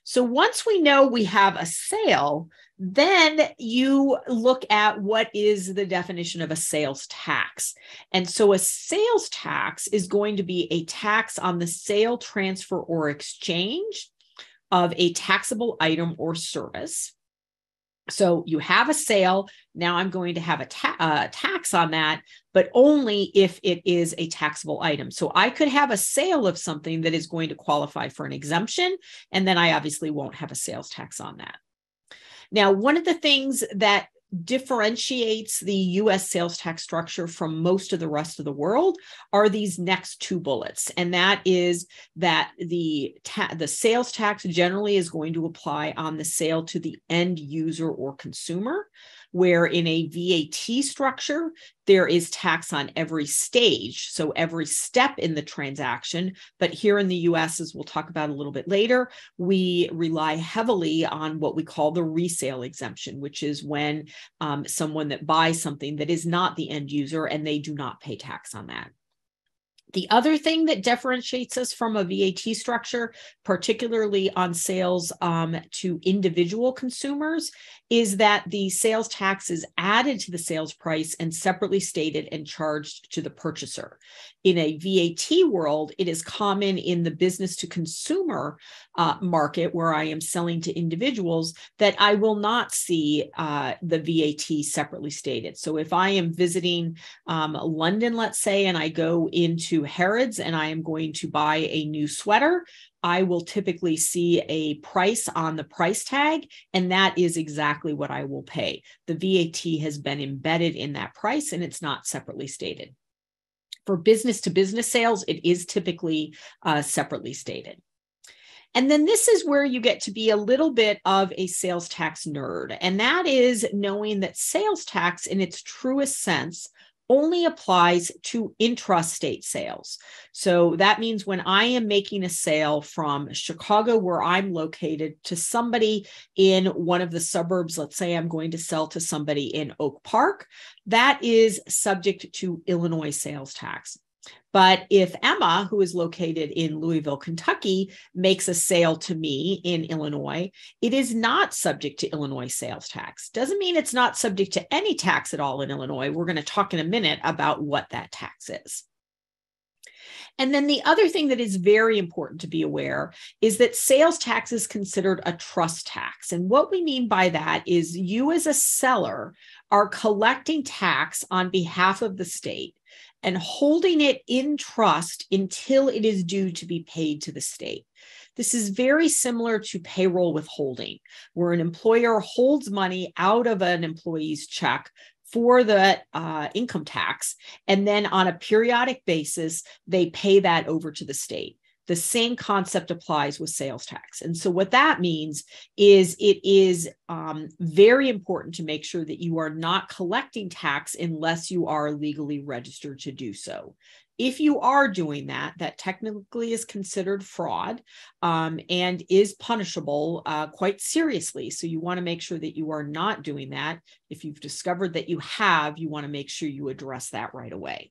So once we know we have a sale, then you look at what is the definition of a sales tax. And so a sales tax is going to be a tax on the sale, transfer, or exchange of a taxable item or service. So you have a sale. Now I'm going to have a tax on that, but only if it is a taxable item. So I could have a sale of something that is going to qualify for an exemption, and then I obviously won't have a sales tax on that. Now, one of the things that differentiates the U.S. sales tax structure from most of the rest of the world are these next two bullets. And that is that the sales tax generally is going to apply on the sale to the end user or consumer, where in a VAT structure, there is tax on every stage, so every step in the transaction. But here in the US, as we'll talk about a little bit later, we rely heavily on what we call the resale exemption, which is when someone that buys something that is not the end user and they do not pay tax on that. The other thing that differentiates us from a VAT structure, particularly on sales to individual consumers, is that the sales tax is added to the sales price and separately stated and charged to the purchaser. In a VAT world, it is common in the business to consumer market where I am selling to individuals that I will not see the VAT separately stated. So if I am visiting London, let's say, and I go into Harrods and I am going to buy a new sweater, I will typically see a price on the price tag, and that is exactly what I will pay. The VAT has been embedded in that price and it's not separately stated. For business to business sales, it is typically separately stated. And then this is where you get to be a little bit of a sales tax nerd, and that is knowing that sales tax in its truest sense only applies to intrastate sales. So that means when I am making a sale from Chicago, where I'm located, to somebody in one of the suburbs, let's say I'm going to sell to somebody in Oak Park, that is subject to Illinois sales tax. But if Emma, who is located in Louisville, Kentucky, makes a sale to me in Illinois, it is not subject to Illinois sales tax. Doesn't mean it's not subject to any tax at all in Illinois. We're going to talk in a minute about what that tax is. And then the other thing that is very important to be aware is that sales tax is considered a trust tax. And what we mean by that is you as a seller are collecting tax on behalf of the state and holding it in trust until it is due to be paid to the state. This is very similar to payroll withholding, where an employer holds money out of an employee's check for the income tax, and then on a periodic basis, they pay that over to the state. The same concept applies with sales tax. And so what that means is it is very important to make sure that you are not collecting tax unless you are legally registered to do so. If you are doing that, that technically is considered fraud and is punishable quite seriously. So you want to make sure that you are not doing that. If you've discovered that you have, you want to make sure you address that right away.